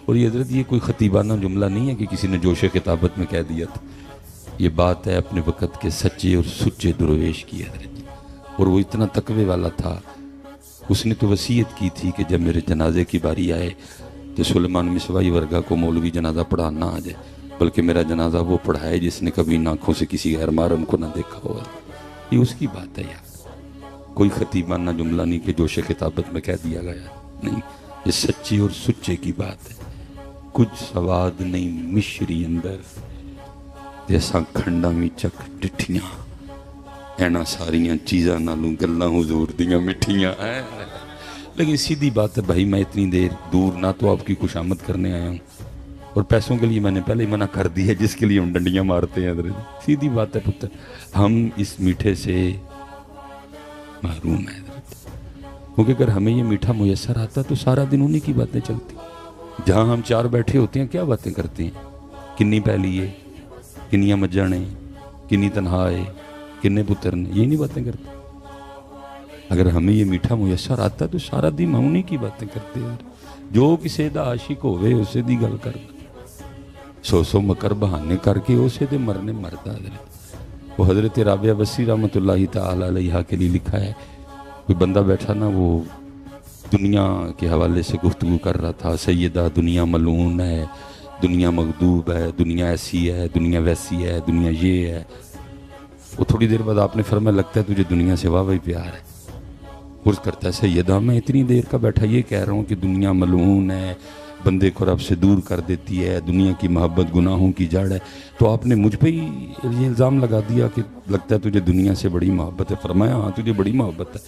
اور یہ حضرت یہ کوئی خطیبانہ جملہ نہیں ہے کہ کسی نے جوش خطابت میں کہہ دیا تھا، یہ بات ہے اپنے وقت کے سچے اور سچے درویش کی حضرت جی۔ اور وہ اتنا تقوی والا تھا، اس نے تو وصیت کی تھی کہ جب میرے جنازے کی باری آئے تو سلیمان مصباحی ورگا کو مولوی جنازہ پڑھانا آ جائے، بلکہ میرا جنازہ وہ پڑھائے جس نے کبھی آنکھوں سے کسی غیر محرم کو نہ دیکھا ہوا۔ یہ اس کی بات ہے یار، کوئی خطیبانہ جملہ نہیں کہ جوش خطابت میں کہہ دیا گیا، نہیں، یہ سچے اور سچے کی بات ہے۔ کچھ سواد نہیں مشری اندر جیسا کھنڈا میں چک ڈٹھیاں، اینا ساریاں چیزاں نالوں گلاں حضور دیاں مٹھیاں۔ لیکن سیدھی بات ہے بھائی، میں اتنی دیر دور نہ تو آپ کی خوشامد کرنے آیا ہوں، اور پیسوں کے لیے میں نے پہلے ہی منع کر دی ہے جس کے لیے ہم ڈنڈیاں مارتے ہیں حضرت۔ سیدھی بات ہے پتر، ہم اس میٹھے سے محروم ہیں حضرت، کیونکہ اگر ہمیں یہ میٹھا میسر آتا تو سارا دن انہیں کی باتیں چلتی۔ جہاں ہم چار بیٹھے ہوتے ہیں کیا باتیں کرتے ہیں، کنی پہلی ہے، کنیاں مجھاں نے، کنی تنہا ہے، کنے پتر نے، یہ نہیں باتیں کرتے۔ اگر ہمیں یہ میٹھا میسر آتا تو سارا دن ہم انہیں کی باتیں کرتے ہیں۔ جو کسی دا عاشق ہوئے اسے دی گل کرنا، سو سو مکر بہانے کر کے اسے دے مرنے مرتا حضرت۔ وہ حضرت رابعہ بصری رحمۃ اللہ تعالی علیہ کے لیے لکھا ہے، کوئی بندہ بیٹھا نا، وہ دنیا کے حوالے سے گفتگو کر رہا تھا، سیدہ دنیا ملعون ہے، دنیا مغضوب ہے، دنیا ایسی ہے، دنیا ویسی ہے، دنیا یہ ہے۔ وہ تھوڑی دیر بعد آپ نے فرمایا لگتا ہے تجھے دنیا سے واہ پیار ہے۔ عرض کرتا ہے سیدہ میں اتنی دیر کا بیٹھا یہ کہہ رہا ہوں کہ دنیا ملعون ہے، بندے کو رب سے دور کر دیتی ہے، دنیا کی محبت گناہوں کی جڑ ہے، تو آپ نے مجھ پہ ہی یہ الزام لگا دیا کہ لگتا ہے تجھے دنیا سے بڑی محبت ہے۔ فرمایا ہاں تجھے بڑی محبت ہے۔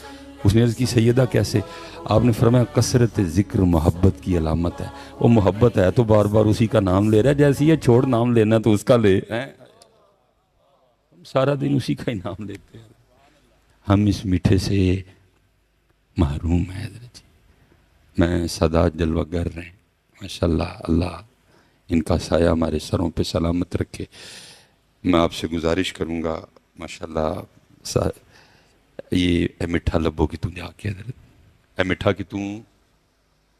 اس نے عرض کی سیدہ کیسے؟ آپ نے فرمایا کثرت ذکر محبت کی علامت ہے۔ وہ محبت ہے تو بار بار اسی کا نام لے رہا ہے، جیسے یہ چھوڑ نام لینا تو اس کا لے، ہم سارا دن اسی کا ہی نام لیتے ہیں۔ ہم اس میٹھے سے محروم ہیں حضرت جی۔ میں سادات جلوہ گر رہے ہیں ماشاءاللہ، اللہ ان کا سایہ ہمارے سروں پہ سلامت رکھے۔ میں آپ سے گزارش کروں گا ماشاءاللہ، یہ اے مٹھا لبو کی تم جا کے حضرت، اے مٹھا کی تم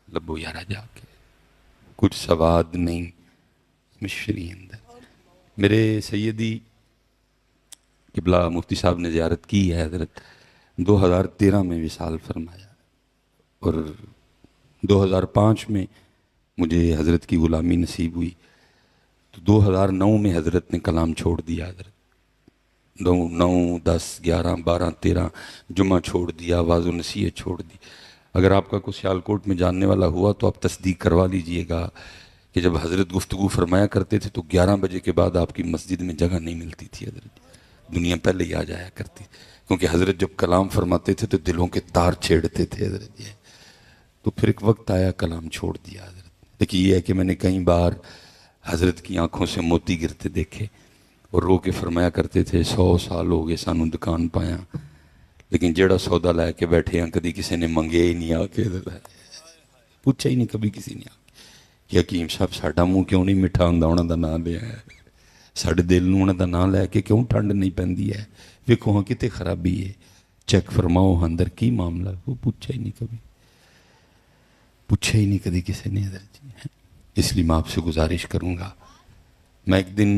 لبو یارا جا کے، کچھ سواد نہیں مشری اندر۔ میرے سیدی قبلہ مفتی صاحب نے زیارت کی ہے حضرت، 2013 میں وصال فرمایا، اور 2005 میں مجھے حضرت کی غلامی نصیب ہوئی، تو 2009 میں حضرت نے کلام چھوڑ دیا حضرت، 9 10 11 12 13 جمعہ چھوڑ دیا، آواز و نصیحت چھوڑ دی۔ اگر آپ کا کوئی سیالکوٹ میں جاننے والا ہوا تو آپ تصدیق کروا لیجئے گا کہ جب حضرت گفتگو فرمایا کرتے تھے تو 11 بجے کے بعد آپ کی مسجد میں جگہ نہیں ملتی تھی حضرت، دنیا پہلے ہی آ جایا کرتی، کیونکہ حضرت جب کلام فرماتے تھے تو دلوں کے تار چھیڑتے تھے حضرت یہ۔ تو پھر ایک وقت آیا کلام چھوڑ دیا حضرت۔ لیکن یہ ہے کہ میں نے کئی بار حضرت کی آنکھوں سے موتی گرتے دیکھے، اور رو کے فرمایا کرتے تھے 100 سال ہو گئے سانوں دکان پایا، لیکن جیڑا سودا لے کے بیٹھے ہیں کدی کسی نے منگے ہی نہیں، آ کے پوچھا ہی نہیں کبھی کسی نے، کہ حکیم صاحب ساڈا منہ کیوں نہیں میٹھا ہوندا انہاں دا نام لیا ہے، ساڈے دل نوں انہاں دا نام لے کے کیوں ٹھنڈ نہیں پیندی ہے، ویکھو ہاں کتے خرابی ہے، چیک فرماؤ اندر کی معاملہ، وہ پوچھا ہی نہیں کبھی، پوچھا ہی نہیں کدی کسی نے حضرت جی۔ اس لیے میں آپ سے گزارش کروں گا، میں ایک دن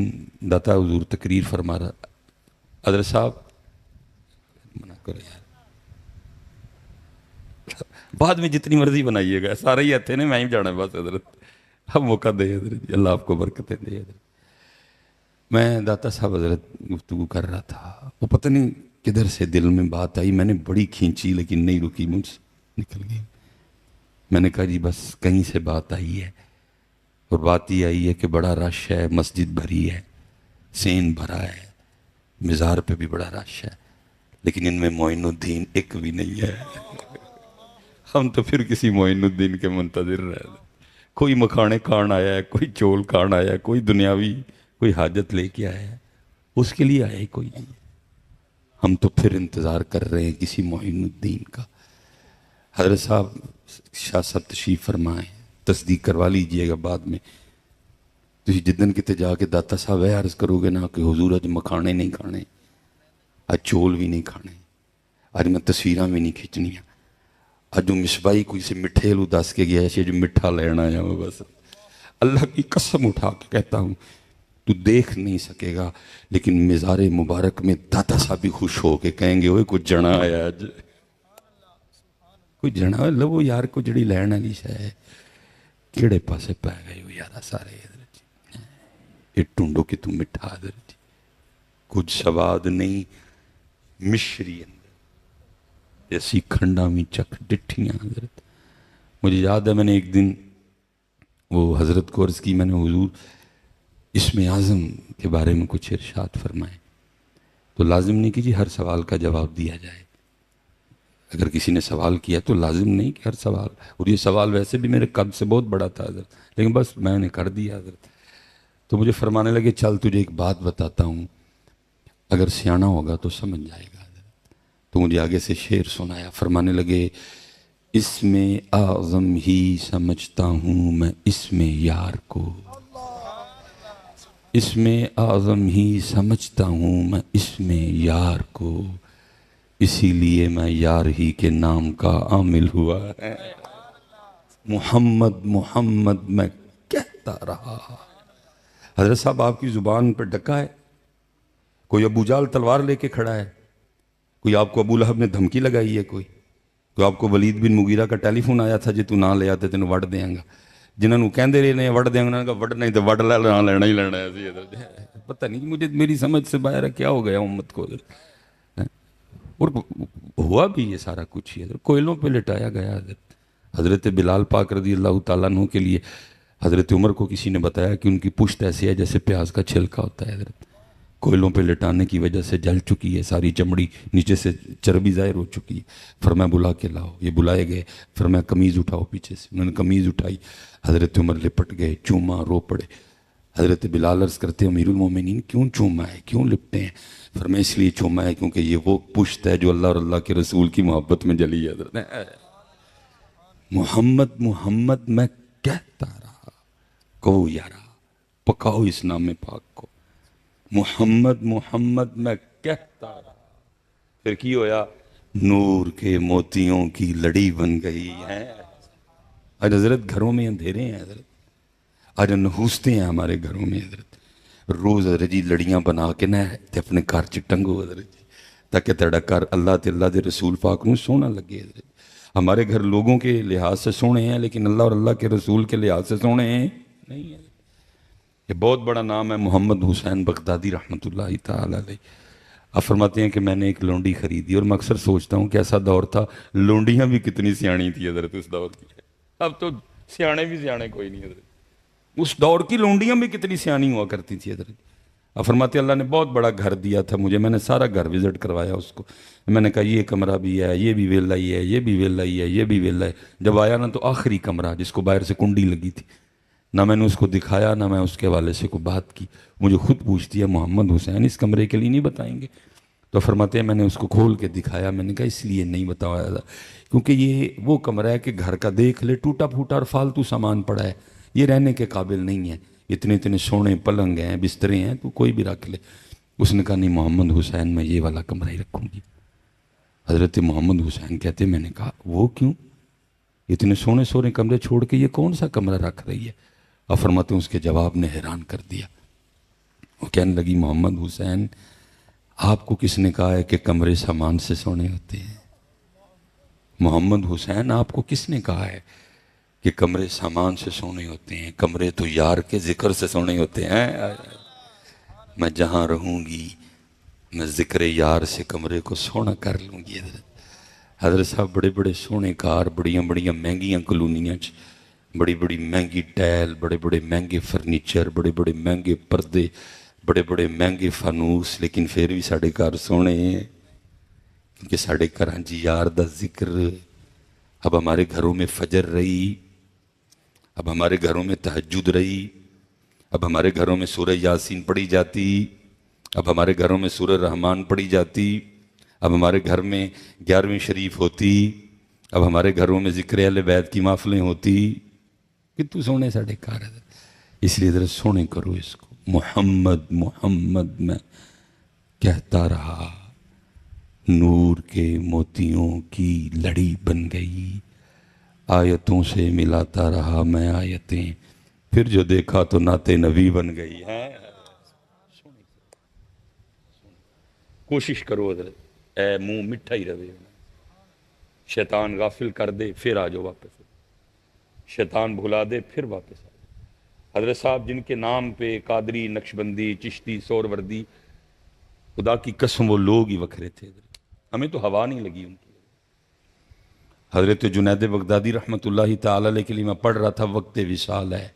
داتا حضور تقریر فرما رہا، حضرت صاحب منع کرو یار، بعد میں جتنی مرضی بنائیے گا، سارے ہی اتنے نے، میں ہی جانا ہے بس حضرت، اب موقع دے حضرت جی، اللہ آپ کو برکتیں دے حضرت۔ میں داتا صاحب حضرت گفتگو کر رہا تھا، وہ پتہ نہیں کدھر سے دل میں بات آئی، میں نے بڑی کھینچی لیکن نہیں رکی، مجھ سے نکل گئی۔ میں نے کہا جی بس کہیں سے بات آئی ہے، اور بات یہ آئی ہے کہ بڑا رش ہے، مسجد بھری ہے، سین بھرا ہے، مزار پہ بھی بڑا رش ہے، لیکن ان میں معین الدین ایک بھی نہیں ہے۔ ہم تو پھر کسی معین الدین کے منتظر رہے، کوئی مکھانے کھان آیا ہے، کوئی چول کھان آیا ہے، کوئی دنیاوی کوئی حاجت لے کے آیا ہے، اس کے لیے آیا ہی کوئی نہیں۔ ہم تو پھر انتظار کر رہے ہیں کسی معین الدین کا۔ حضرت صاحب شاہ صاحب تشریف فرمائیں، تصدیق کروا لیجئے گا بعد میں، تسی جدن کتے جا کے داتا صاحب ہے عرض کرو گے نا کہ حضور اج مکھانے نہیں کھانے، اج چول بھی نہیں کھانے، اج میں تصویراں بھی نہیں کھچنیاں، اج جو مصباحی کوئی سے مٹھے لو دس کے گیا ہے جو مٹھا لینا آیا ہوں بس، اللہ کی قسم اٹھا کے کہتا ہوں تو دیکھ نہیں سکے گا، لیکن مزار مبارک میں دادا صاحب بھی خوش ہو کے کہیں گے اوے کچھ جنا آیا اج، کوئی جنا لو یار کو جڑی لین والی شے کیڑے پاسے پی گئے ہو یار سارے یہ ٹونڈو کہ تم مٹھا حضرت جی کچھ سواد نہیں مشری اندر ایسی کھنڈا میں چکھ ڈٹھیاں حضرت۔ مجھے یاد ہے میں نے ایک دن وہ حضرت کو عرض کی، میں نے حضور اسم اعظم کے بارے میں کچھ ارشاد فرمائے، تو لازم نہیں کہ جی ہر سوال کا جواب دیا جائے، اگر کسی نے سوال کیا تو لازم نہیں کہ ہر سوال، اور یہ سوال ویسے بھی میرے قد سے بہت بڑا تھا حضرت، لیکن بس میں نے کر دیا حضرت۔ تو مجھے فرمانے لگے چل تجھے ایک بات بتاتا ہوں، اگر سیانا ہوگا تو سمجھ جائے گا حضرت۔ تو مجھے آگے سے شعر سنایا، فرمانے لگے اسم اعظم ہی سمجھتا ہوں میں اسم یار کو، اسم اعظم ہی سمجھتا ہوں میں اسم یار کو، اسی لیے میں یار ہی کے نام کا عامل ہوا ہے، محمد محمد میں کہتا رہا۔ حضرت صاحب آپ کی زبان پر ڈکا ہے، کوئی ابو جال تلوار لے کے کھڑا ہے، کوئی آپ کو ابو لہب نے دھمکی لگائی ہے، کوئی آپ کو ولید بن مغیرہ کا ٹیلی فون آیا تھا جی تو نہ لے آتے تینوں وڈ دیاں گا، جنہوں کہندے رہے نے وڈ دیاں گا، انہوں نے کہا وڈ نہیں تو وڈ لے نہ لینا ہی لینا ہے۔ پتہ نہیں مجھے میری سمجھ سے باہر ہے کیا ہو گیا امت کو، اور ہوا بھی یہ سارا کچھ ہی حضرت، کوئلوں پہ لٹایا گیا حضرت۔ حضرت بلال پاک رضی اللہ تعالیٰ عنہ کے لیے حضرت عمر کو کسی نے بتایا کہ ان کی پشت ایسی ہے جیسے پیاز کا چھلکا ہوتا ہے حضرت، کوئلوں پہ لٹانے کی وجہ سے جل چکی ہے، ساری چمڑی نیچے سے چربی ظاہر ہو چکی ہے۔ فرمایا بلا کے لاؤ، یہ بلائے گئے، فرمایا قمیض اٹھاؤ پیچھے سے، انہوں نے قمیض اٹھائی، حضرت عمر لپٹ گئے، چوما رو پڑے۔ حضرت بلال عرض کرتے امیر المومنین کیوں چوما ہے، کیوں لپٹے ہیں؟ فرمایا اس لیے چوما ہے کیونکہ یہ وہ پشت ہے جو اللہ اور اللہ کے رسول کی محبت میں جلی ہے حضرت۔ محمد محمد میں کہتا رہا، کہو یارا پکاؤ اس نام پاک کو، محمد محمد میں کہتا رہا۔ پھر کی ہویا؟ نور کے موتیوں کی لڑی بن گئی ہے۔ آج حضرت گھروں میں اندھیرے ہیں حضرت، آج نحوستے ہیں ہمارے گھروں میں حضرت، روز حضرت جی لڑیاں بنا کے نہ اپنے گھر چ ٹنگو حضرت جی، تاکہ تیرا گھر اللہ تے اللہ دے رسول پاک نوں سونا لگے حضرت۔ ہمارے گھر لوگوں کے لحاظ سے سونے ہیں لیکن اللہ اور اللہ کے رسول کے لحاظ سے سونے ہیں نہیں ہیں۔ یہ بہت بڑا نام ہے محمد حسین بغدادی رحمۃ اللہ تعالی علیہ۔ آپ فرماتے ہیں کہ میں نے ایک لونڈی خریدی، اور میں اکثر سوچتا ہوں کہ ایسا دور تھا لونڈیاں بھی کتنی سیاਣੀ تھی حضرت اس دور کی، اب تو سیانے بھی سیانے کوئی نہیں حضرت، اس دور کی لونڈیاں بھی کتنی سیاਣੀ ہوا کرتی تھی حضرت۔ آپ فرماتے اللہ نے بہت بڑا گھر دیا تھا مجھے، میں نے سارا گھر وزٹ کروایا اس کو، میں نے کہا یہ کمرہ بھی ہے، یہ بھی ویلا ہی ہے، یہ بھی ویلا ہی ہے، یہ بھی ویلا ہے۔ جب آیا نا تو آخری کمرہ جس کو باہر سے کنڈی لگی تھی، نہ میں نے اس کو دکھایا نہ میں اس کے حوالے سے کوئی بات کی، مجھے خود پوچھتی ہے محمد حسین اس کمرے کے لیے نہیں بتائیں گے؟ تو فرماتے ہیں میں نے اس کو کھول کے دکھایا، میں نے کہا اس لیے نہیں بتایا تھا کیونکہ یہ وہ کمرہ ہے کہ گھر کا دیکھ لے ٹوٹا پھوٹا اور فالتو سامان پڑا ہے، یہ رہنے کے قابل نہیں ہے، اتنے اتنے سونے پلنگ ہیں بسترے ہیں تو کوئی بھی رکھ لے۔ اس نے کہا نہیں محمد حسین میں یہ والا کمرہ ہی رکھوں گی۔ حضرت محمد حسین کہتے میں نے کہا وہ کیوں، اتنے سونے سونے کمرے چھوڑ کے یہ کون سا کمرہ رکھ رہی ہے؟ اور فرماتے ہیں اس کے جواب نے حیران کر دیا، وہ کہنے لگی محمد حسین آپ کو کس نے کہا ہے کہ کمرے سامان سے سونے ہوتے ہیں؟ محمد حسین آپ کو کس نے کہا ہے کہ کمرے سامان سے سونے ہوتے ہیں؟ کمرے تو یار کے ذکر سے سونے ہوتے ہیں۔ میں جہاں رہوں گی میں ذکر یار سے کمرے کو سونا کر لوں گی حضرت۔ حضرت صاحب بڑے بڑے سونے کار، بڑیاں بڑیاں مہنگیاں کلونیاں بڑی بڑی مہنگی ٹیل، بڑے بڑے مہنگے فرنیچر، بڑے بڑے مہنگے پردے، بڑے بڑے مہنگے فانوس، لیکن پھر بھی ساڑھے گھر سونے ہیں کیونکہ ساڑھے گھراں جی یار دا ذکر۔ اب ہمارے گھروں میں فجر رہی، اب ہمارے گھروں میں تہجد رہی، اب ہمارے گھروں میں سورہ یاسین پڑھی جاتی، اب ہمارے گھروں میں سورہ رحمان پڑھی جاتی، اب ہمارے گھر میں 11ویں شریف ہوتی، اب ہمارے گھروں میں ذکر اہل بیت کی محفلیں ہوتی۔ کتنے سونے ساڑھے کار ہے، اس لیے ذرا سونے کرو اس کو۔ محمد محمد میں کہتا رہا، نور کے موتیوں کی لڑی بن گئی، آیتوں سے ملاتا رہا میں آیتیں، پھر جو دیکھا تو نعت نبی بن گئی ہے. کوشش کرو حضرت، اے منہ مٹھا ہی رہے. شیطان غافل کر دے پھر آ جاؤ واپس، شیطان بھلا دے پھر واپس آ جاؤ. حضرت صاحب جن کے نام پہ قادری، نقشبندی، چشتی، سہروردی، خدا کی قسم وہ لوگ ہی وکھرے تھے. ہمیں تو ہوا نہیں لگی ان کی. حضرت جنید بغدادی رحمۃ اللہ تعالی علیہ کے لیے میں پڑھ رہا تھا وقت وصال ہے.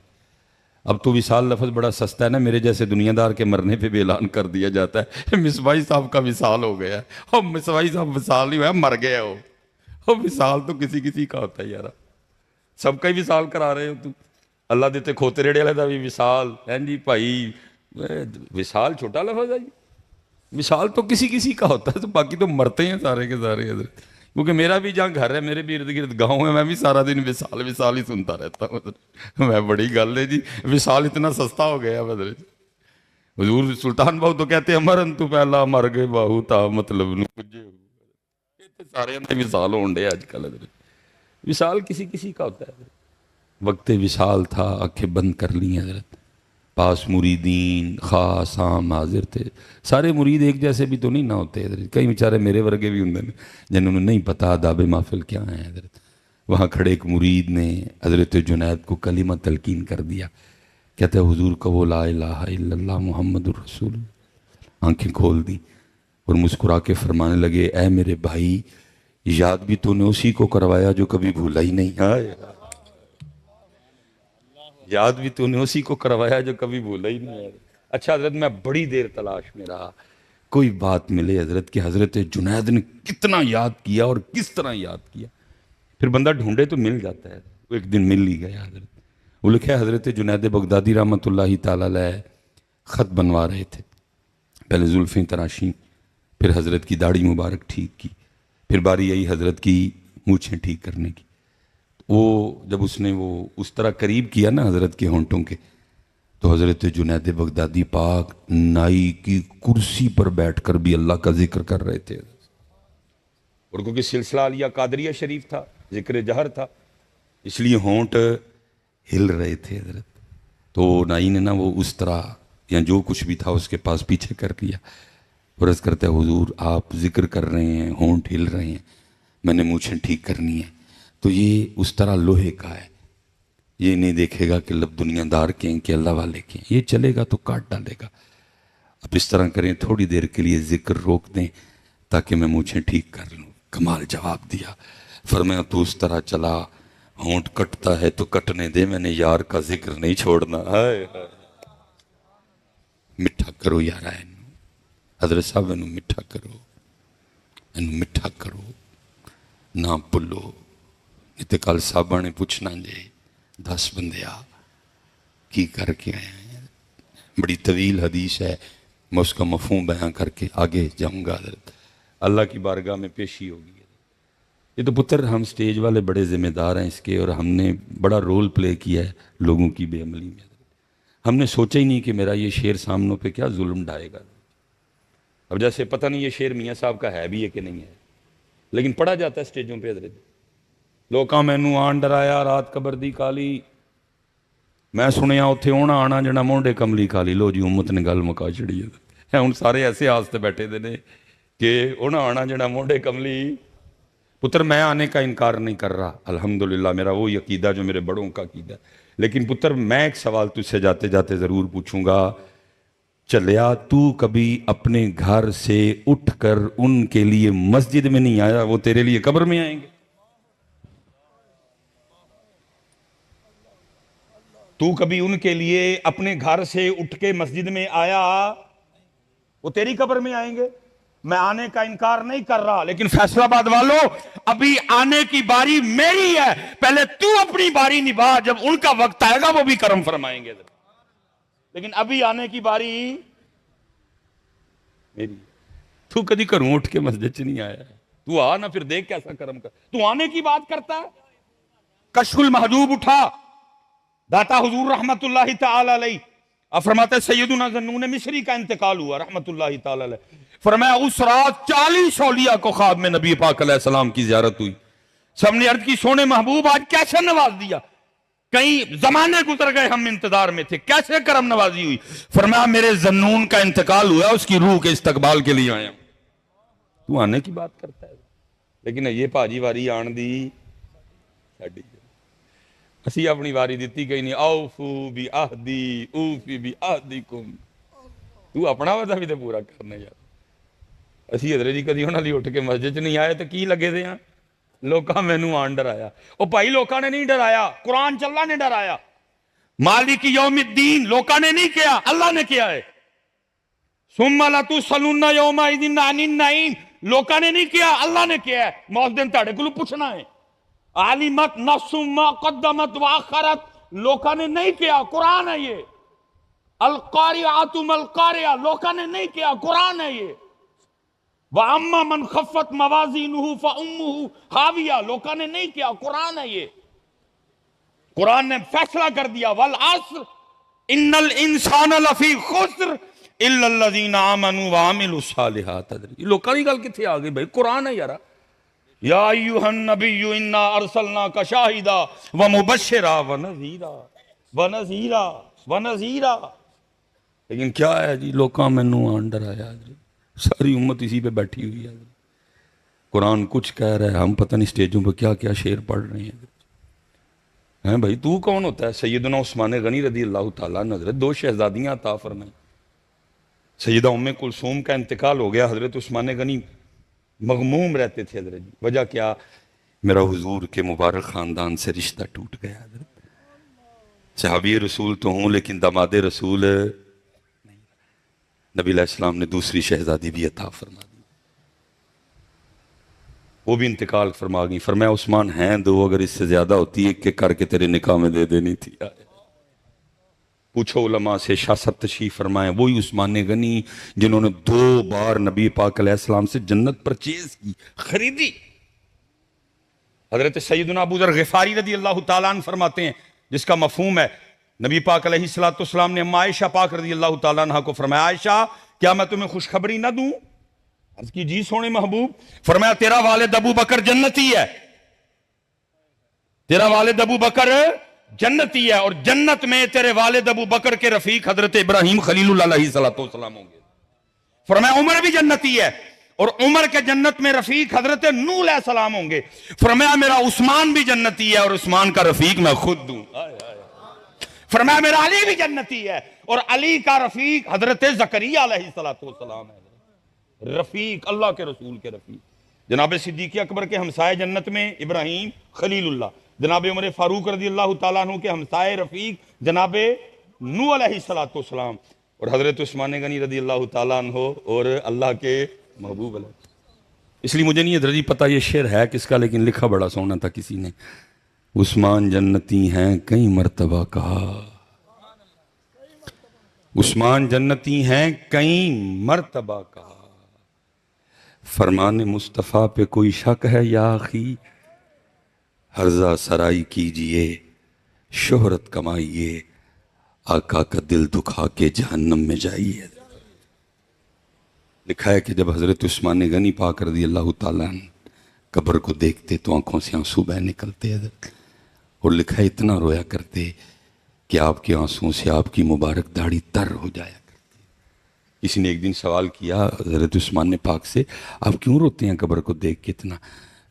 اب تو وصال لفظ بڑا سستا ہے نا، میرے جیسے دنیا دار کے مرنے پہ بھی اعلان کر دیا جاتا ہے مصباحی صاحب کا وصال ہو گیا ہے. اور مصباحی صاحب وصال نہیں ہوا، مر گیا ہو. اور وصال تو کسی کسی کا ہوتا ہے یار، سب کا ہی وصال کرا رہے ہو تم. اللہ دیتے کھوتے ریڑے والے دا بھی وصال ہے جی بھائی. وصال چھوٹا لفظ ہے جی، وصال تو کسی کسی کا ہوتا ہے، تو باقی تو مرتے ہیں سارے کے سارے حضرت. کیونکہ میرا بھی جہاں گھر ہے، میرے بھی ارد گرد گاؤں ہے، میں بھی سارا دن وصال وصال ہی سنتا رہتا ہوں. میں بڑی گل ہے جی، وصال اتنا سستا ہو گیا حضرت. حضور سلطان بہو تو کہتے ہیں مرن تو پہلا مر گئے باہو تا مطلب نو پجے. سارے اندر وصال ہون ڈے آج کل حضرت. وصال کسی کسی کا ہوتا ہے. وقت وصال تھا، آنکھیں بند کر لی حضرت. پاس مریدین خاص عام حاضر تھے. سارے مرید ایک جیسے بھی تو نہیں نہ ہوتے حضرت، کئی بیچارے میرے ورگے بھی ہوں جنہوں نے نہیں پتا آداب محفل کیا ہیں حضرت. وہاں کھڑے ایک مرید نے حضرت جنید کو کلمہ تلقین کر دیا. کہتے ہیں حضور کا وہ لا الہ الا اللہ محمد الرسول. آنکھیں کھول دی اور مسکرا کے فرمانے لگے، اے میرے بھائی، یاد بھی تو نے اسی کو کروایا جو کبھی بھولا ہی نہیں. یاد بھی تو نے اسی کو کروایا جو کبھی بھولا ہی نہیں. اچھا حضرت، میں بڑی دیر تلاش میں رہا کوئی بات ملے حضرت کہ حضرت جنید نے کتنا یاد کیا اور کس طرح یاد کیا. پھر بندہ ڈھونڈے تو مل جاتا ہے. وہ ایک دن مل ہی گیا حضرت. وہ لکھا ہے حضرت جنید بغدادی رحمۃ اللہ تعالی علیہ خط بنوا رہے تھے. پہلے زلفیں تراشیں، پھر حضرت کی داڑھی مبارک ٹھیک کی، پھر باری آئی حضرت کی مونچھیں ٹھیک کرنے کی. وہ جب اس نے وہ اس طرح قریب کیا نا حضرت کے ہونٹوں کے، تو حضرت جنید بغدادی پاک نائی کی کرسی پر بیٹھ کر بھی اللہ کا ذکر کر رہے تھے. اور کیونکہ سلسلہ علیہ قادریہ شریف تھا، ذکر جہر تھا، اس لیے ہونٹ ہل رہے تھے حضرت. تو نائی نے نا وہ اس طرح یا جو کچھ بھی تھا اس کے پاس پیچھے کر لیا. اور عرض کرتا ہے حضور آپ ذکر کر رہے ہیں، ہونٹ ہل رہے ہیں، میں نے مونچھیں ٹھیک کرنی ہے. تو یہ اس طرح لوہے کا ہے، یہ نہیں دیکھے گا کہ لب دنیا دار کے ہیں کہ اللہ والے کے ہیں. یہ چلے گا تو کاٹ ڈالے گا. اب اس طرح کریں، تھوڑی دیر کے لیے ذکر روک دیں تاکہ میں مونچھیں ٹھیک کر لوں. کمال جواب دیا. فرمایا تو اس طرح چلا، ہونٹ کٹتا ہے تو کٹنے دے، میں نے یار کا ذکر نہیں چھوڑنا. مٹھا کرو یار حضرت صاحب، انہوں مٹھا کرو، انہوں مٹھا کرو، نہ بھولو. نہیں تو کل صاحبہ نے پوچھنا جے 10 بندے کی کر کے آئے ہیں. بڑی طویل حدیث ہے، میں اس کا مفہوم بیان کر کے آگے جاؤں گا حضرت. اللہ کی بارگاہ میں پیشی ہوگی. یہ تو پتر ہم سٹیج والے بڑے ذمہ دار ہیں اس کے، اور ہم نے بڑا رول پلے کیا ہے لوگوں کی بے عملی میں. ہم نے سوچا ہی نہیں کہ میرا یہ شعر سامنوں پہ کیا ظلم ڈھائے گا. اب جیسے پتہ نہیں یہ شعر میاں صاحب کا ہے بھی ہے کہ نہیں ہے، لیکن پڑھا جاتا ہے سٹیجوں پہ حضرت. لوکاں مینوں آن ڈرایا رات قبر دی کالی، میں سنیا اتھے ہونا آنا جنا مونڈے کملی کالی. لو جی امت نے گل مکا چڑی ہے. ہن سارے ایسے آستے بیٹھے دے نے کہ ہونا آنا جنا مونڈے کملی. پتر میں آنے کا انکار نہیں کر رہا، الحمدللہ میرا وہی عقیدہ جو میرے بڑوں کا عقیدہ. لیکن پتر میں ایک سوال تجھ سے جاتے جاتے ضرور پوچھوں گا. چلیا تو کبھی اپنے گھر سے اٹھ کر ان کے لیے مسجد میں نہیں آیا، وہ تیرے لیے قبر میں آئیں گے؟ تو کبھی ان کے لیے اپنے گھر سے اٹھ کے مسجد میں آیا، وہ تیری قبر میں آئیں گے؟ میں آنے کا انکار نہیں کر رہا، لیکن فیصل آباد والوں ابھی آنے کی باری میری ہے. پہلے تو اپنی باری نبھا، جب ان کا وقت آئے گا وہ بھی کرم فرمائیں گے. لیکن ابھی آنے کی باری میری. تو کدی گھروں اٹھ کے مسجد چ نہیں آیا، تو آ نا پھر دیکھ کیسا کرم کر. تو آنے کی بات کرتا ہے. کشف المحجوب اٹھا، داتا حضور رحمت اللہ تعالی علیہ فرماتے سیدنا ذنون مصری کا انتقال ہوا رحمت اللہ تعالی علیہ. فرمایا اس رات 40 اولیاء کو خواب میں نبی پاک علیہ السلام کی زیارت ہوئی. سب نے عرض کی سونے محبوب آج کیسے نواز دیا؟ کئی زمانے گزر گئے ہم انتظار میں تھے، کیسے کرم نوازی ہوئی؟ فرمایا میرے ذنون کا انتقال ہوا، اس کی روح کے استقبال کے لیے آیا ہوں۔ تو آنے کی بات کرتا ہے، لیکن یہ پاجی واری آن دی ساڈی، اسی اپنی واری دیتی گئی نہیں۔ اوفو بی عہدی اوفی بی عہدکم، تو اپنا وعدہ بھی تے پورا کرنا یار۔ اسی حضرت جی کدی انہاں دی اٹھ کے مسجد چ نہیں آئے تو کی لگے دے ہاں، لوکاں مینوں آن ڈرایا۔ او بھائی لوکاں نے نہیں ڈرایا، قرآن چ اللہ نے ڈرایا۔ مالک یوم الدین لوکاں نے نہیں کیا، اللہ نے کیا ہے۔ ثم لتسألن یومئذ عن النعیم لوکاں نے نہیں کیا، اللہ نے کیا ہے۔ موت دن تہاڈے کولوں پوچھنا ہے۔ علمت نفس ما قدمت واخرت لوکاں نے نہیں کیا، قرآن ہے یہ۔ القارعۃ ما القارعہ لوکاں نے نہیں کیا، قرآن ہے یہ۔ وَأَمَّا مَنْ خَفَّتْ مَوَازِينُهُ فَأُمُّهُ ہاویہ لوکاں نے نہیں کیا، قرآن ہے یہ۔ قرآن نے فیصلہ کر دیا وَالْعَصْرِ إِنَّ الْإِنسَانَ لَفِي خُسْرٍ إِلَّا الَّذِينَ آمَنُوا وَعَمِلُوا الصَّالِحَاتِ۔ لوکاں دی گل کتھے آ گئی بھائی؟ قرآن ہے یارا۔ یا ایھا النبی انا ارسلناک شاہدا ومبشرا ونذیرا۔ لیکن کیا ہے جی، لوکاں مینوں آن ڈرایا، ساری امت اسی پہ بیٹھی ہوئی ہے۔ قرآن کچھ کہہ رہا ہے، ہم پتہ نہیں سٹیجوں پہ کیا کیا شعر پڑھ رہے ہیں بھائی۔ تو کون ہوتا ہے؟ سیدنا عثمان غنی رضی اللہ تعالیٰ عنہ حضرت 2 شہزادیاں عطا فرمائیں۔ سیدہ ام کلثوم کا انتقال ہو گیا، حضرت عثمان غنی مغموم رہتے تھے حضرت جی۔ وجہ کیا؟ میرا حضور کے مبارک خاندان سے رشتہ ٹوٹ گیا حضرت۔ صحابی رسول تو ہوں لیکن داماد رسول نہیں۔ نبی علیہ السلام نے دوسری شہزادی بھی عطا فرما دی، وہ بھی انتقال فرما گئی۔ فرمایا عثمان ہیں 2، اگر اس سے زیادہ ہوتی ایک ایک کر کے تیرے نکاح میں دے دینی تھی۔ پوچھو علماء سے، شاہ صاحب تشریف فرمائیں، وہی عثمان غنی جنہوں نے 2 بار نبی پاک علیہ السلام سے جنت پرچیز کی، خریدی۔ حضرت سیدنا ابو ذر غفاری رضی اللہ تعالیٰ عنہ فرماتے ہیں، جس کا مفہوم ہے نبی پاک علیہ السلام نے اما عائشہ پاک رضی اللہ تعالیٰ عنہ کو فرمایا عائشہ کیا میں تمہیں خوشخبری نہ دوں؟ عرض کی جی سونے محبوب۔ فرمایا تیرا والد ابو بکر جنتی ہے، تیرا والد ابو بکر جنتی ہے، اور جنت میں تیرے والد ابو بکر کے رفیق حضرت ابراہیم خلیل اللہ علیہ السلام ہوں گے۔ فرمایا عمر بھی جنتی ہے، اور عمر کے جنت میں رفیق حضرت نوح علیہ السلام ہوں گے۔ فرمایا میرا عثمان بھی جنتی ہے، اور عثمان کا رفیق میں خود دوں۔ فرمایا میرا علی بھی جنتی ہے، اور علی کا رفیق حضرت زکریا علیہ السلام ہے۔ رفیق اللہ کے رسول کے رفیق۔ جناب صدیق اکبر کے ہمسائے جنت میں ابراہیم خلیل اللہ، جناب عمر فاروق رضی اللہ تعالیٰ عنہ کے ہمسائے رفیق جناب نوح علیہ السلام، اور حضرت عثمان غنی رضی اللہ تعالیٰ عنہ اور اللہ کے محبوب علیہ۔ اس لیے مجھے نہیں حضرت جی پتا یہ شعر ہے کس کا، لیکن لکھا بڑا سونا تھا کسی نے، عثمان جنتی ہیں کئی مرتبہ کہا، عثمان جنتی ہیں کئی مرتبہ کہا، فرمان مصطفیٰ پہ کوئی شک ہے یا آخی، ہرزہ سرائی کیجئے شہرت کمائیے، آقا کا دل دکھا کے جہنم میں جائیے۔ لکھا ہے کہ جب حضرت عثمان غنی پاک رضی اللہ تعالیٰ عنہ قبر کو دیکھتے تو آنکھوں سے آنسو بہہ نکلتے حضرت، اور لکھا ہے اتنا رویا کرتے کہ آپ کے آنسوں سے آپ کی مبارک داڑھی تر ہو جایا کرتی۔ کسی نے ایک دن سوال کیا حضرت عثمان نے پاک سے، آپ کیوں روتے ہیں قبر کو دیکھ کے اتنا؟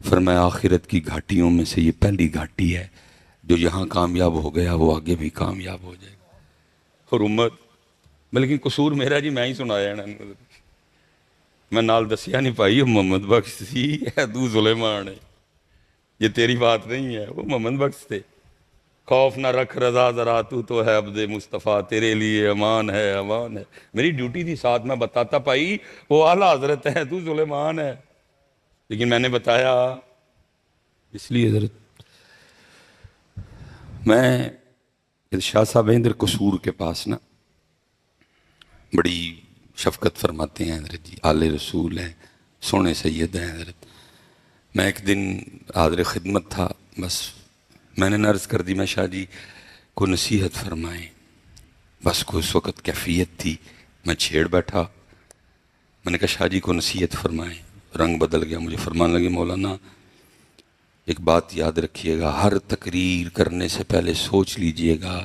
فرمایا آخرت کی گھاٹیوں میں سے یہ پہلی گھاٹی ہے، جو یہاں کامیاب ہو گیا وہ آگے بھی کامیاب ہو جائے گا۔ اور امت بلکہ قصور میرا جی میں ہی سنایا نا، میں نال دسیا نہیں پائی، محمد بخش سی ہے تو سلیمان ہے، یہ تیری بات نہیں ہے، وہ محمد بخش تھے۔ خوف نہ رکھ رضا ذرا تو ہے عبد مصطفیٰ، تیرے لیے امان ہے امان ہے۔ میری ڈیوٹی تھی ساتھ میں بتاتا پائی وہ اعلیٰ حضرت ہے تو سلیمان ہے، لیکن میں نے بتایا اس لیے حضرت میں شاہ صاحب اندر قصور کے پاس نا بڑی شفقت فرماتے ہیں حضرت جی، آل رسول ہیں، سونے سید ہیں حضرت۔ میں ایک دن حاضر خدمت تھا، بس میں نے عرض کر دی میں شاہ جی کو نصیحت فرمائیں، بس کو اس وقت کیفیت تھی، میں چھیڑ بیٹھا، میں نے کہا شاہ جی کو نصیحت فرمائیں، رنگ بدل گیا، مجھے فرمانے لگے مولانا ایک بات یاد رکھیے گا، ہر تقریر کرنے سے پہلے سوچ لیجئے گا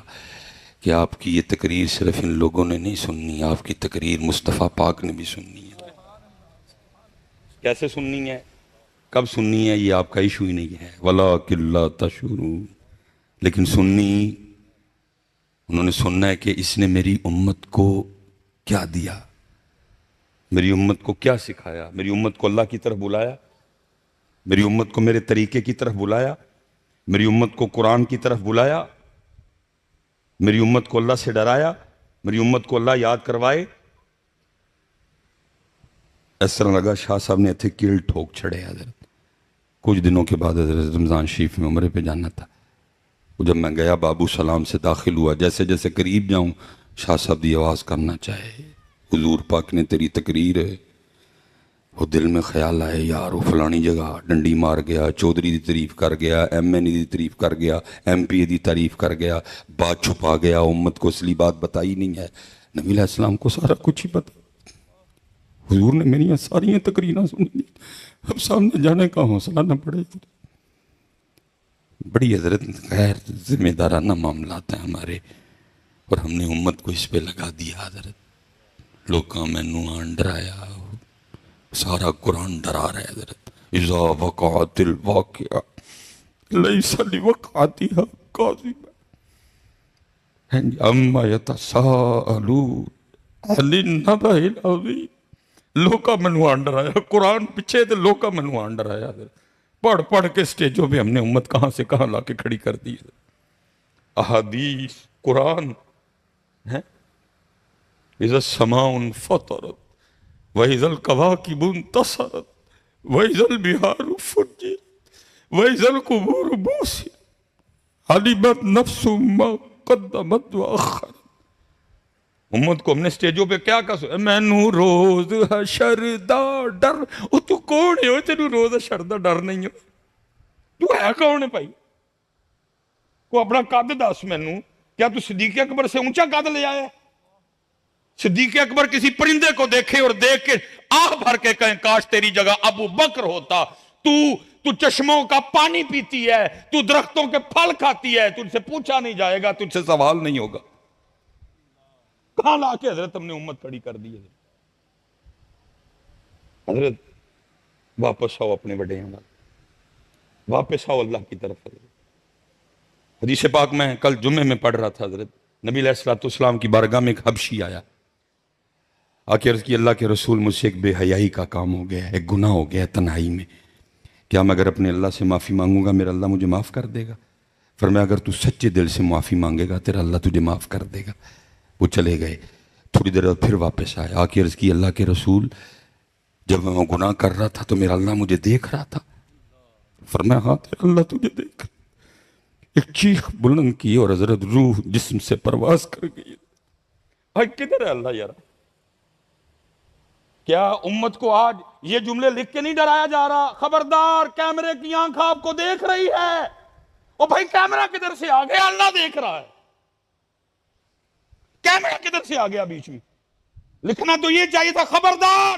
کہ آپ کی یہ تقریر صرف ان لوگوں نے نہیں سننی، آپ کی تقریر مصطفیٰ پاک نے بھی سننی ہے۔ کیسے سننی ہے، کب سننی ہے، یہ آپ کا ایشو ہی نہیں ہے، وَلَٰكِن لَا تَشْعُرُونَ، لیکن سننی، انہوں نے سننا ہے کہ اس نے میری امت کو کیا دیا، میری امت کو کیا سکھایا، میری امت کو اللہ کی طرف بلایا، میری امت کو میرے طریقے کی طرف بلایا، میری امت کو قرآن کی طرف بلایا، میری امت کو اللہ سے ڈرایا، میری امت کو اللہ یاد کروائے۔ اس طرح لگا شاہ صاحب نے اتھے کیل ٹھوک چھڑے حضرت۔ کچھ دنوں کے بعد حضرت رمضان شریف میں عمرے پہ جانا تھا، جب میں گیا بابو سلام سے داخل ہوا، جیسے جیسے قریب جاؤں شاہ صاحب دی آواز کرنا چاہے، حضور پاک نے تیری تقریر ہے، وہ دل میں خیال آئے یار وہ فلانی جگہ ڈنڈی مار گیا، چودھری دی تعریف کر گیا، ایم این دی تعریف کر گیا، ایم پی دی تعریف کر گیا، بات چھپا گیا، امت کو اصلی بات بتائی نہیں ہے۔ نبی علیہ السلام کو سارا کچھ ہی پتا، حضور نے میری ساری تقریریں سن لی، اب سامنے جانے کا حوصلہ نہ پڑے۔ بڑی حضرت غیر ذمہ دارانہ معاملات ہیں ہمارے، اور ہم نے امت کو اس پہ لگا دیا حضرت۔ لوکاں مینوں آن ڈرایا، سارا قرآن ڈرا رہا ہے حضرت۔ اذا وقعت الواقعہ لیس لوقعتها کاذبہ اما یتساءلون عن النبأ العظیم۔ لوکا منو آن ڈرایا، قرآن پیچھے تے لوکا منو آن ڈرایا حضرت۔ پڑھ پڑھ کے سٹیجوں پہ ہم نے امت کہاں سے کہاں لا کے کھڑی کر دی ہے۔ احادیث، قرآن ہے۔ اذا السماء انفطرت وَإِذَا الْكَوَاكِبُ انتَثَرَتْ وَإِذَا الْبِحَارُ فُجِّرَتْ وَإِذَا الْقُبُورُ بُعْثِرَتْ عَلِمَتْ نَفْسٌ مَّا قَدَّمَتْ وَأَخَّرَتْ۔ امت کو ہم نے سٹیجوں پہ کیا کہا، مینوں روز حشر دا ڈر۔ او تو کون ہے، تینوں روز حشر دا ڈر نہیں ہو؟ تو ہے کون ہے بھائی؟ کو اپنا قد دس مینوں، کیا تو صدیق اکبر سے اونچا قد لے آیا ہے؟ صدیق اکبر کسی پرندے کو دیکھے اور دیکھ کے آہ بھر کے کہیں کاش تیری جگہ ابو بکر ہوتا۔ تو چشموں کا پانی پیتی ہے، تو درختوں کے پھل کھاتی ہے، تجھ سے پوچھا نہیں جائے گا، تجھ سے سوال نہیں ہوگا۔ کہاں لا کے حضرت ہم نے امت کھڑی کر دی ہے؟ حضرت واپس آؤ اپنے بڑے ہیں، واپس آؤ اللہ کی طرف۔ حضرت حدیث پاک میں کل جمعے میں پڑھ رہا تھا، حضرت نبی علیہ السلام کی بارگاہ میں ایک حبشی آیا، آکے عرض کی اللہ کے رسول مجھ سے ایک بے حیائی کا کام ہو گیا ہے، ایک گناہ ہو گیا ہے تنہائی میں، کیا میں اگر اپنے اللہ سے معافی مانگوں گا میرا اللہ مجھے معاف کر دے گا؟ فرمایا اگر تو سچے دل سے معافی مانگے گا تیرا اللہ تجھے معاف کر دے گا۔ وہ چلے گئے، تھوڑی دیر بعد پھر واپس آئے، آکے عرض کی اللہ کے رسول جب میں گناہ کر رہا تھا تو میرا اللہ مجھے دیکھ رہا تھا؟ فرمایا ہاں تیرا اللہ تجھے دیکھ رہا۔ ایک چیخ بلند کی اور حضرت روح جسم سے پرواز کر گئی۔ بھائی کدھر ہے اللہ یار؟ کیا امت کو آج یہ جملے لکھ کے نہیں ڈرایا جا رہا؟ خبردار کیمرے کی آنکھ آپ کو دیکھ رہی ہے، اور بھائی کیمرہ کدھر سے آ گیا؟ اللہ دیکھ رہا ہے۔ کیمرہ کدھر سے آ گیا بیچ میں؟ لکھنا تو یہ چاہیے تھا خبردار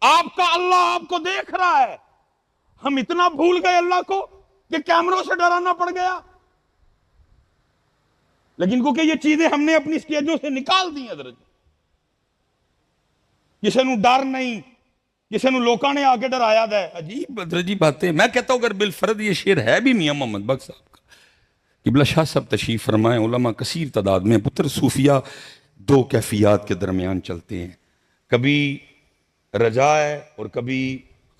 آپ کا اللہ آپ کو دیکھ رہا ہے۔ ہم اتنا بھول گئے اللہ کو کہ کیمروں سے ڈرانا پڑ گیا، لیکن کیونکہ یہ چیزیں ہم نے اپنی سٹیجوں سے نکال دی حضرت۔ کسی نو ڈر نہیں، کسی نو لوکاں نے آگے ڈرایا ہے۔ عجیب عجیب باتیں۔ میں کہتا ہوں اگر بالفرد یہ شعر ہے بھی میاں محمد بخش صاحب کا، قبلہ شاہ صاحب تشریف فرمائیں، علماء کثیر تعداد میں، پتر صوفیہ دو کیفیات کے درمیان چلتے ہیں، کبھی رجا ہے اور کبھی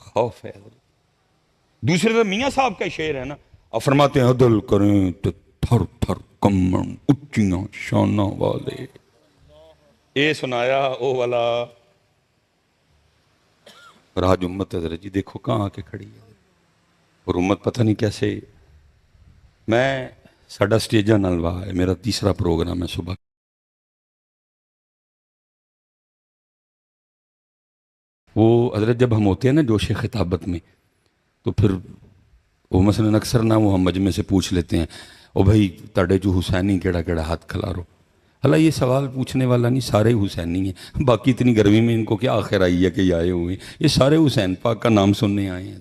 خوف ہے۔ دوسرے طرف میاں صاحب کا شعر ہے نا، اور فرماتے ہیں عدل کریں تو تھر تھر کمن اچیاں شانہ والے۔ اے سنایا او والا۔ اور آج امت حضرت جی دیکھو کہاں آ کے کھڑی ہے، اور امت پتہ نہیں کیسے۔ میں ساڈا سٹیجہ نلوا ہے، میرا تیسرا پروگرام ہے صبح۔ وہ حضرت جب ہم ہوتے ہیں نا جوش خطابت میں، تو پھر وہ مثلا اکثر نہ وہ ہم مجمع سے پوچھ لیتے ہیں او بھائی تاڑے جو حسینی کیڑا کیڑا ہاتھ کھلارو۔ اللہ یہ سوال پوچھنے والا نہیں، سارے حسینی ہیں، باقی اتنی گرمی میں ان کو کیا آخر آئی ہے کہ یہ آئے ہوئے ہیں، یہ سارے حسین پاک کا نام سننے آئے ہیں۔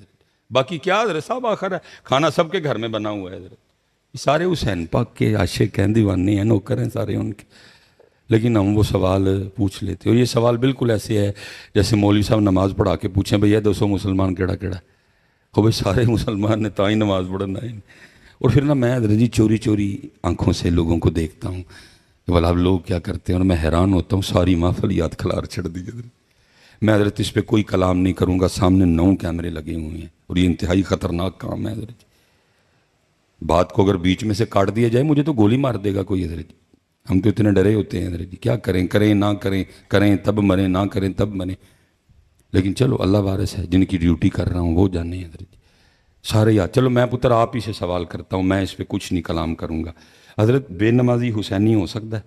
باقی کیا حضرت صاحب آخر ہے، کھانا سب کے گھر میں بنا ہوا ہے حضرت، سارے حسین پاک کے عاشق ہیں، دیوانے ہیں، نوکر ہیں سارے ان کے، لیکن ہم وہ سوال پوچھ لیتے، اور یہ سوال بالکل ایسے ہے جیسے مولوی صاحب نماز پڑھا کے پوچھیں بھیا 200 مسلمان کیڑا کیڑا ہے، وہ بھائی سارے مسلمان نے تاں ہی نماز پڑھنا ہے۔ اور پھر میں حضرت جی چوری چوری آنکھوں سے لوگوں کو دیکھتا ہوں کہ بھلا اب لوگ کیا کرتے ہیں، اور میں حیران ہوتا ہوں، ساری محفل یاد کھلار چھڑ دی حضرت۔ میں حضرت اس پہ کوئی کلام نہیں کروں گا، سامنے 9 کیمرے لگے ہوئے ہیں، اور یہ انتہائی خطرناک کام ہے حضرت۔ بات کو اگر بیچ میں سے کاٹ دیا جائے مجھے تو گولی مار دے گا کوئی حضرت، ہم تو اتنے ڈرے ہوتے ہیں حضرت، کیا کریں، کریں نہ کریں، کریں تب مریں نہ کریں تب مریں، لیکن چلو اللہ وارث ہے، جن کی ڈیوٹی کر رہا ہوں وہ جانے حضرت سارے یاد۔ چلو میں پتر آپ ہی سے سوال کرتا ہوں، میں اس پہ کچھ نہیں کلام کروں گا، حضرت بے نمازی حسینی ہو سکتا ہے؟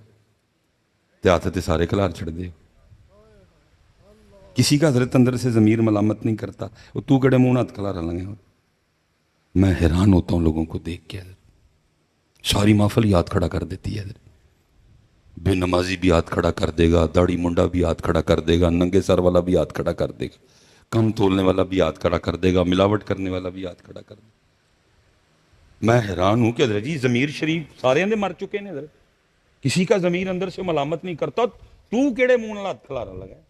تیاتت سارے کلار چھڑ دے، کسی کا حضرت اندر سے ضمیر ملامت نہیں کرتا، وہ تو کڑے منہ ہاتھ کھلا رہا لگے۔ میں حیران ہوتا ہوں لوگوں کو دیکھ کے حضرت، ساری محفل یاد کھڑا کر دیتی ہے حضرت، بے نمازی بھی ہاتھ کھڑا کر دے گا، داڑھی منڈا بھی ہاتھ کھڑا کر دے گا، ننگے سر والا بھی ہاتھ کھڑا کر دے گا، کم تولنے والا بھی ہاتھ کھڑا کر دے گا، ملاوٹ کرنے والا بھی ہاتھ کھڑا کر دے گا۔ میں حیران ہوں کہ حضرت جی ضمیر شریف سارے اندر مر چکے ہیں حضرت، کسی کا ضمیر اندر سے ملامت نہیں کرتا، تو کیڑے منہ ہاتھ کھلا رہا لگا ہے۔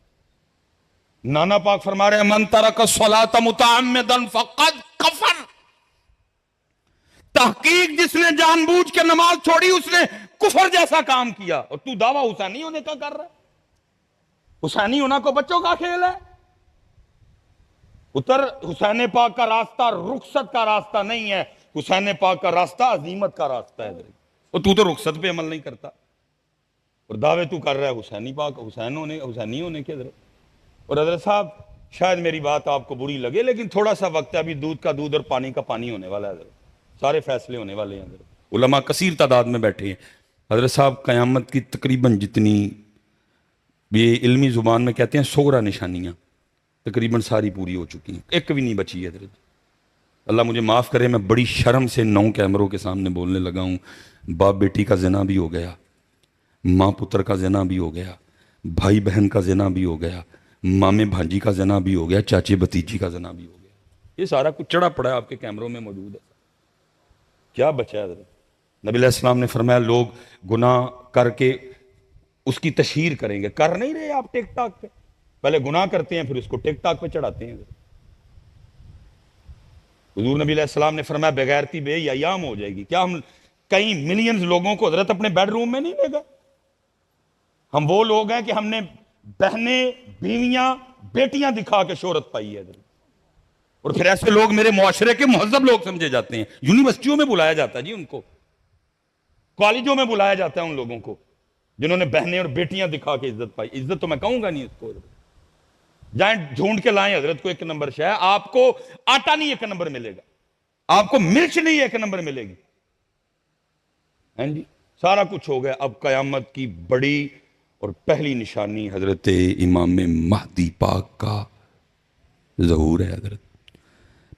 نانا پاک فرما رہے ہیں من ترک الصلاۃ متعمدا فقد کفر، تحقیق جس نے جان بوجھ کے نماز چھوڑی اس نے کفر جیسا کام کیا، اور تو دعویٰ حسینی ہونے کا کر رہا ہے؟ حسینی ہونا کو بچوں کا کھیل ہے؟ اتر حسین پاک کا راستہ رخصت کا راستہ نہیں ہے، حسین پاک کا راستہ عظیمت کا راستہ ہے، اور تو رخصت پہ عمل نہیں کرتا، اور دعوے تو کر رہا ہے حسینی پاک حسینی ہونے کے حضرت۔ اور حضرت صاحب شاید میری بات آپ کو بری لگے، لیکن تھوڑا سا وقت ہے، ابھی دودھ کا دودھ اور پانی کا پانی ہونے والا ہے حضرت، سارے فیصلے ہونے والے ہیں حضرت، علماء کثیر تعداد میں بیٹھے ہیں حضرت صاحب، قیامت کی تقریباً جتنی یہ علمی زبان میں کہتے ہیں صغرا نشانیاں تقریباً ساری پوری ہو چکی ہیں، ایک بھی نہیں بچی ہے حضرت۔ اللہ مجھے معاف کرے، میں بڑی شرم سے 9 کیمروں کے سامنے بولنے لگا ہوں، باپ بیٹی کا زنا بھی ہو گیا، ماں پتر کا زنا بھی ہو گیا، بھائی بہن کا زنا بھی ہو گیا، مامے بھانجی کا زنا بھی ہو گیا، چاچے بتیجی کا زنا بھی ہو گیا، یہ سارا کچھ چڑھا پڑا ہے آپ کے کیمروں میں موجود ہے، کیا بچا ہے حضرت؟ نبی علیہ السلام نے فرمایا لوگ گناہ کر کے اس کی تشہیر کریں گے، کر نہیں رہے آپ ٹک ٹاک پہ، پہلے گناہ کرتے ہیں پھر اس کو ٹک ٹاک پہ چڑھاتے ہیں۔ حضور نبی علیہ السلام نے فرمایا بغیرتی بے ایام ہو جائے گی، کیا ہم کئی ملینز لوگوں کو حضرت اپنے بیڈ روم میں نہیں لے گئے؟ ہم وہ لوگ ہیں کہ ہم نے بہنیں بیویاں بیٹیاں دکھا کے شہرت پائی ہے حضرت، اور پھر ایسے لوگ میرے معاشرے کے مہذب لوگ سمجھے جاتے ہیں، یونیورسٹیوں میں بلایا جاتا ہے جی، ان کو کالجوں میں بلایا جاتا ہے ان لوگوں کو جنہوں نے بہنیں اور بیٹیاں دکھا کے عزت پائی، عزت تو میں کہوں گا نہیں اس کو، جائیں ڈھونڈ کے لائیں حضرت کو 1 نمبر شے، آپ کو آٹا نہیں 1 نمبر ملے گا، آپ کو مرچ نہیں 1 نمبر ملے گی، ہیں جی سارا کچھ ہو گیا۔ اب قیامت کی بڑی اور پہلی نشانی حضرت امام مہدی پاک کا ظہور ہے حضرت،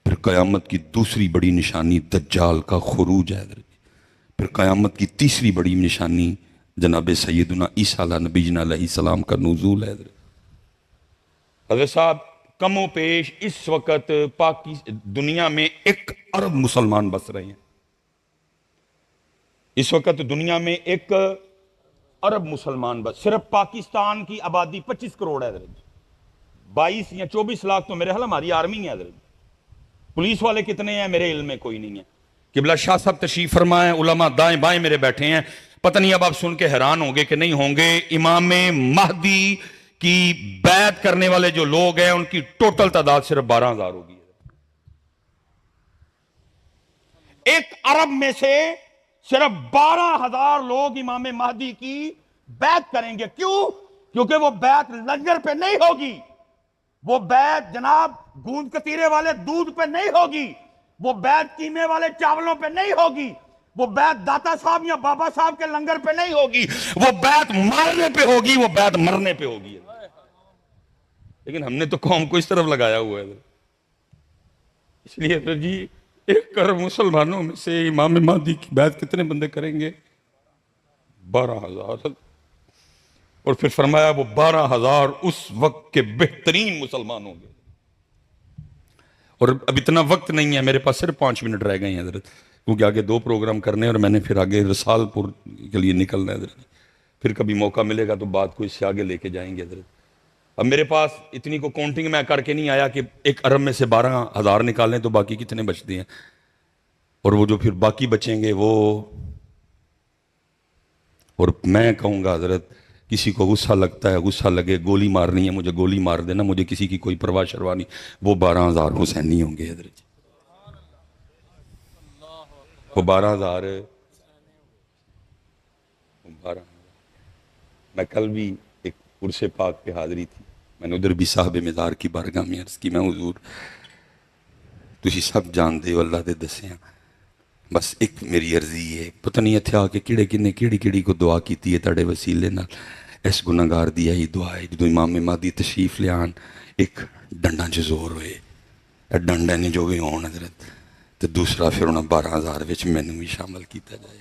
پھر قیامت کی دوسری بڑی نشانی دجال کا خروج ہے حضرت، پھر قیامت کی تیسری بڑی نشانی جناب سیدنا عیسیٰ علیہ نبینا علیہ السلام کا نزول ہے حضرت۔ حضرت صاحب کم و بیش اس وقت دنیا میں 1 ارب مسلمان بس رہے ہیں، اس وقت دنیا میں 1 ارب مسلمان بس، صرف پاکستان کی آبادی 25 کروڑ ہے حضرت، 22 یا 24 لاکھ تو میرے حال ہماری آرمی ہے حضرت، پولیس والے کتنے ہیں میرے علم میں کوئی نہیں ہے۔ قبلہ شاہ صاحب تشریف فرمائیں، علماء دائیں بائیں میرے بیٹھے ہیں، پتہ نہیں اب آپ سن کے حیران ہوں گے کہ نہیں ہوں گے، امام مہدی کی بیعت کرنے والے جو لوگ ہیں ان کی ٹوٹل تعداد صرف 12,000 ہوگی، 1 ارب میں سے صرف 12,000 لوگ امام مہدی کی بیعت کریں گے، کیوں؟ کیونکہ وہ بیعت لنگر پہ نہیں ہوگی، وہ بیعت جناب گوند کتیرے والے دودھ پہ نہیں ہوگی، وہ بیعت قیمے والے چاولوں پہ نہیں ہوگی، وہ بیعت داتا صاحب یا بابا صاحب کے لنگر پہ نہیں ہوگی، وہ بیعت مارنے پہ ہوگی، وہ بیعت مرنے پہ ہوگی۔ لیکن ہم نے تو قوم کو اس طرف لگایا ہوا ہے، اس لیے تو جی 1 ارب مسلمانوں میں سے امام مہدی کی بیعت کتنے بندے کریں گے؟ 12,000، اور پھر فرمایا وہ 12,000 اس وقت کے بہترین مسلمان ہوں گے، اور اب اتنا وقت نہیں ہے میرے پاس، صرف 5 منٹ رہ گئے ہیں حضرت، کیونکہ آگے 2 پروگرام کرنے ہیں اور میں نے پھر آگے رسال پور کے لیے نکلنا ہے حضرت، پھر کبھی موقع ملے گا تو بات کو اس سے آگے لے کے جائیں گے حضرت۔ اب میرے پاس اتنی کو کاؤنٹنگ میں کر کے نہیں آیا کہ 1 ارب میں سے 12,000 نکالیں تو باقی کتنے بچتے ہیں، اور وہ جو پھر باقی بچیں گے وہ، اور میں کہوں گا حضرت کسی کو غصہ لگتا ہے غصہ لگے، گولی مارنی ہے مجھے گولی مار دینا، مجھے کسی کی کوئی پرواہ شروا نہیں، وہ 12,000 حسینی ہوں گے حضرت، وہ 12,000 میں کل بھی ایک عرس پاک پہ حاضری تھی، میں نے ادھر بھی صاحب مزار کی بارگاہ میں عرض کی، میں حضور تسی سب جان دے ہو اللہ دے دسیاں، بس ایک میری عرضی ہے، پتہ نہیں اتھے آ کے کیڑے کنے کیڑی کو دعا کیتی ہے تاڑے وسیلے نال، اس گناہگار دی ہی دعا ہے جدو امام مہدی تشریف لے آن ایک ڈنڈا چ زور ہوئے، ڈنڈے نے جو بھی ہون حضرت، تو دوسرا پھر انہاں 12,000 وچ میں نے بھی شامل کیتا جائے،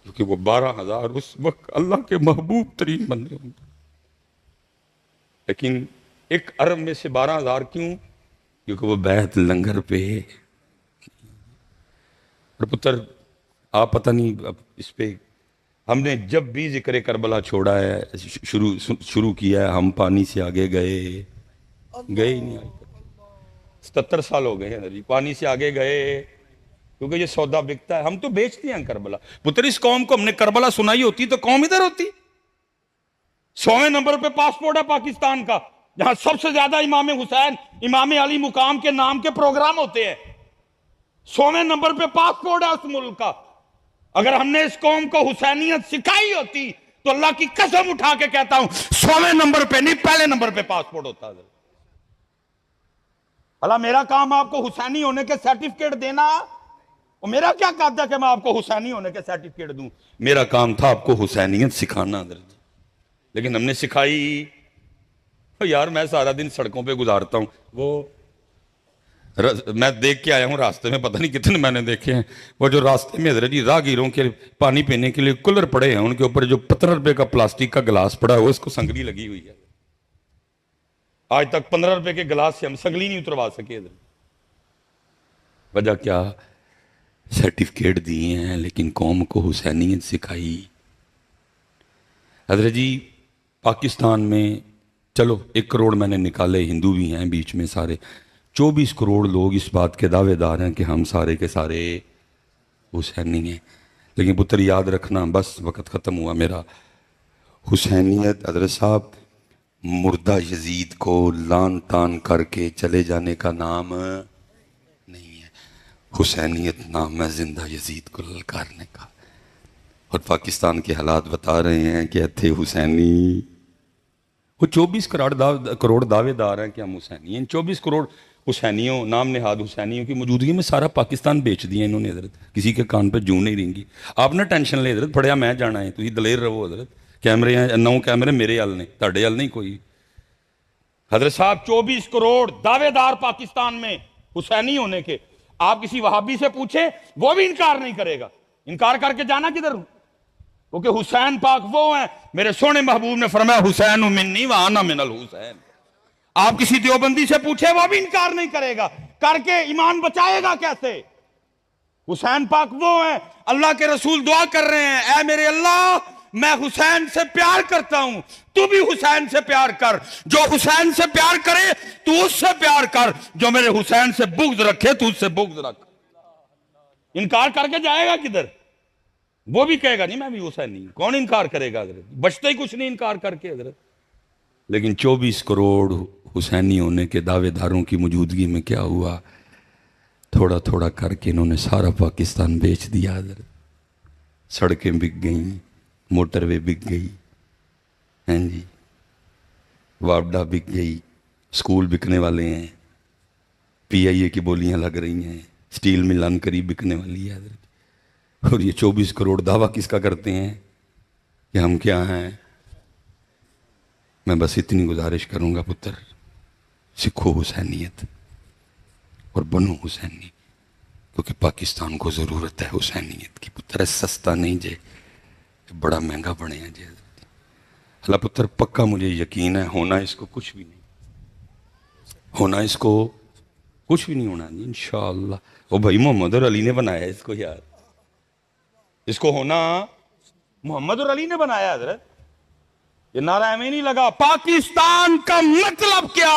کیونکہ وہ 12,000 اس وقت اللہ کے محبوب ترین بندے ہوں گے، لیکن 1 ارب میں سے 12,000 کیوں؟ کیونکہ وہ بیعت لنگر پہ، اور پتر آپ پتہ نہیں اب اس پہ ہم نے جب بھی ذکر کربلا چھوڑا ہے شروع کیا ہے، ہم پانی سے آگے گئے ہی نہیں، آج تک 77 سال ہو گئے ہیں جی، پانی سے آگے گئے، کیونکہ یہ سودا بکتا ہے، ہم تو بیچتے ہیں کربلا۔ پتر اس قوم کو ہم نے کربلا سنائی ہوتی تو قوم ادھر ہوتی، 100ویں نمبر پہ پاسپورٹ ہے پاکستان کا، جہاں سب سے زیادہ امام حسین امام علی مقام کے نام کے پروگرام ہوتے ہیں، 100ویں نمبر پہ پاسپورٹ ہے اس ملک کا۔ اگر ہم نے اس قوم کو حسینیت سکھائی ہوتی تو اللہ کی قسم اٹھا کے کہتا ہوں 100ویں نمبر پہ نہیں، پہلے نمبر پہ پاسپورٹ ہوتا ہے۔ اللہ میرا کام آپ کو حسینی ہونے کے سرٹیفکیٹ دینا، اور میرا کیا کہتا ہے کہ میں آپ کو حسینی ہونے کے سرٹیفکیٹ دوں؟ میرا کام تھا آپ کو حسینیت سکھانا، لیکن ہم نے سکھائی یار، میں سارا دن سڑکوں پہ گزارتا ہوں، وہ میں دیکھ کے آیا ہوں راستے میں، پتہ نہیں کتنے میں نے دیکھے ہیں، وہ جو راستے میں حضرت جی راہگیروں کے پانی پینے کے لیے کولر پڑے ہیں، ان کے اوپر جو 15 روپے کا پلاسٹک کا گلاس پڑا ہے وہ اس کو سنگلی لگی ہوئی ہے، آج تک 15 روپے کے گلاس سے ہم سنگلی نہیں اتروا سکے حضرت۔ وجہ کیا؟ سرٹیفکیٹ دیے ہیں لیکن قوم کو حسینیت سکھائی۔ حضرت جی پاکستان میں چلو 1 کروڑ میں نے نکالے، ہندو بھی ہیں بیچ میں سارے، 24 کروڑ لوگ اس بات کے دعوے دار ہیں کہ ہم سارے کے سارے حسینی ہیں، لیکن پتر یاد رکھنا، بس وقت ختم ہوا میرا، حسینیت حضرت صاحب مردہ یزید کو لان تان کر کے چلے جانے کا نام نہیں ہے، حسینیت نام ہے زندہ یزید کو للکارنے کا۔ اور پاکستان کے حالات بتا رہے ہیں کہ تھے حسینی، وہ 24 کروڑ دعوے دار ہیں کہ ہم حسینی ہیں، 24 کروڑ حسینیوں نام نہاد حسینیوں کی موجودگی میں سارا پاکستان بیچ دیا انہوں نے حضرت، کسی کے کان پہ جوں نہیں رہیں گی۔ آپ نہ ٹینشن لے حضرت، پڑھیا میں جانا ہے، تھی دلیر رہو حضرت، کیمرے ہیں 9 کیمرے میرے حل نہیں، تاڑے حل نہیں کوئی۔ حضرت صاحب 24 کروڑ دعوے دار پاکستان میں حسینی ہونے کے، آپ کسی وہابی سے پوچھے وہ بھی انکار نہیں کرے گا، انکار کر کے جانا کدھر ہوں، کیونکہ حسین پاک وہ ہیں، میرے سونے محبوب نے فرمایا حسین منی وانا من الحسین۔ آپ کسی دیوبندی سے پوچھے وہ بھی انکار نہیں کرے گا، کر کے ایمان بچائے گا کیسے؟ حسین پاک وہ ہیں، اللہ کے رسول دعا کر رہے ہیں، اے میرے اللہ میں حسین سے پیار کرتا ہوں، تو بھی حسین سے پیار کر، جو حسین سے پیار کرے تو اس سے پیار کر، جو میرے حسین سے بغض رکھے تو اس سے بغض رکھ۔ انکار کر کے جائے گا کدھر؟ وہ بھی کہے گا نہیں میں بھی حسین نہیں، کون انکار کرے گا حضرت؟ بچتا ہی کچھ نہیں انکار کر کے حضرت۔ لیکن 24 کروڑ حسینی ہونے کے دعوے داروں کی موجودگی میں کیا ہوا؟ تھوڑا تھوڑا کر کے انہوں نے سارا پاکستان بیچ دیا حضرت، سڑکیں بک گئیں، موٹر وے بک گئی، ہیں جی واپڈا بک گئی، سکول بکنے والے ہیں، پی آئی اے کی بولیاں لگ رہی ہیں، سٹیل مل انقریب بکنے والی ہے حضرت، اور یہ 24 کروڑ دعویٰ کس کا کرتے ہیں کہ ہم کیا ہیں؟ میں بس اتنی گزارش کروں گا پتر، سکھو حسینیت اور بنو حسینی، کیونکہ پاکستان کو ضرورت ہے حسینیت کی پتر، سستا نہیں جے، بڑا مہنگا بنے ہیں جی حضرت۔ اللہ پتر پکا مجھے یقین ہے ہونا اس کو کچھ بھی نہیں، ہونا اس کو کچھ بھی نہیں ہونا جی انشاءاللہ. وہ بھائی محمد اور علی نے بنایا ہے اس کو یار, اس کو ہونا محمد اور علی نے بنایا حضرت. یہ نعرہ میں نہیں لگا. پاکستان کا مطلب کیا,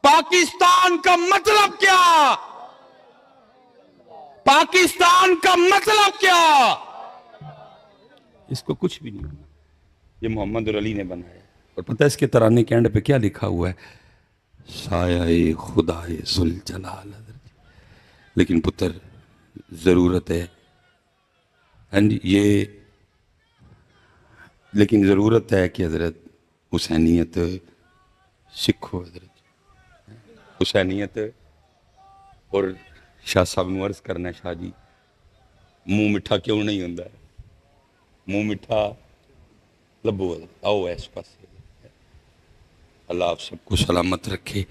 پاکستان کا مطلب کیا, پاکستان کا مطلب کیا, اس کو کچھ بھی نہیں ہونا. یہ محمد اور علی نے بنایا. اور پتہ ہے اس کے ترانے کے اینڈ پہ کیا لکھا ہوا ہے؟ سایہ خدائے ذوالجلال. لیکن پتر ضرورت ہے یہ, لیکن ضرورت ہے کہ حضرت حسینیت سکھو. حضرت حسینیت. اور شاہ صاحب نے عرض کرنا ہے, شاہ جی منہ میٹھا کیوں نہیں ہوتا ہے؟ منہ میٹھا لبو. آؤ اس پاس. اللہ آپ سب کو سلامت رکھے.